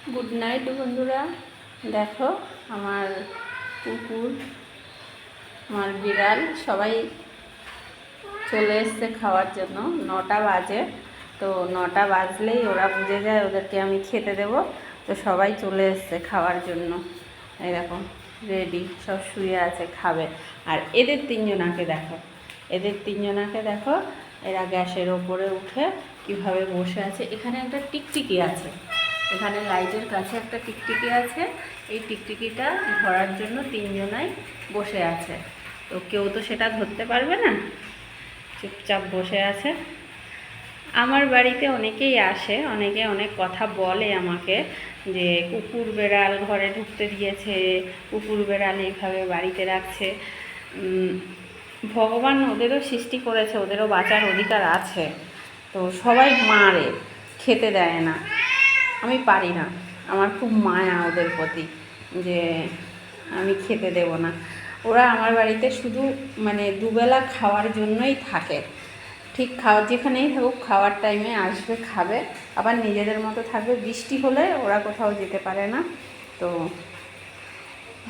Good night বন্ধুরা। দেখো আমার কুকুর, আমার বিড়াল সবাই চলে এসছে খাওয়ার জন্য। 9টা বাজে, তো 9টা বাজলেই ওরা বুঝে যায় ওদেরকে আমি খেতে দেব। তো সবাই চলে এসছে খাওয়ার জন্য। এই দেখো রেডি, সব শুয়ে আছে, খাবে। আর এদের তিনজনাকে দেখো, এরা গ্যাসের ওপরে উঠে কিভাবে বসে আছে। এখানে একটা টিকটিকি আছে, এখানে লাইটের কাছে একটা টিকটিকি আছে। এই টিকটিকিটা ধরার জন্য তিনজনাই বসে আছে। তো কেউ তো সেটা ধরতে পারবে না, চুপচাপ বসে আছে। আমার বাড়িতে অনেকেই আসে, অনেকে অনেক কথা বলে আমাকে, যে কুকুর বেড়াল ঘরে ঢুকতে দিয়েছে, কুকুর বেড়াল এইভাবে বাড়িতে রাখছে। ভগবান ওদেরও সৃষ্টি করেছে, ওদেরও বাঁচার অধিকার আছে। তো সবাই মারে, খেতে দেয় না। আমি পারি না, আমার খুব মায়া ওদের প্রতি, যে আমি খেতে দেব না। ওরা আমার বাড়িতে শুধু মানে দুবেলা খাওয়ার জন্যই থাকে। ঠিক খাওয়ার যেখানেই থাকুক, খাওয়ার টাইমে আসবে, খাবে, আবার নিজেদের মতো থাকবে। বৃষ্টি হলে ওরা কোথাও যেতে পারে না, তো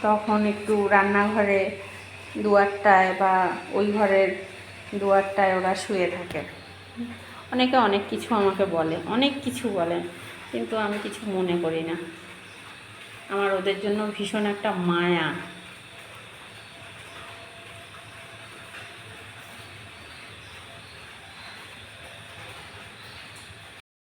তখন একটু রান্নাঘরে দুয়ারটায় বা ওই ঘরের দুয়ারটায় ওরা শুয়ে থাকে। অনেকে অনেক কিছু আমাকে বলে, অনেক কিছু বলে, কিন্তু আমি কিছু মনে করি না। আমার ওদের জন্য ভীষণ একটা মায়া।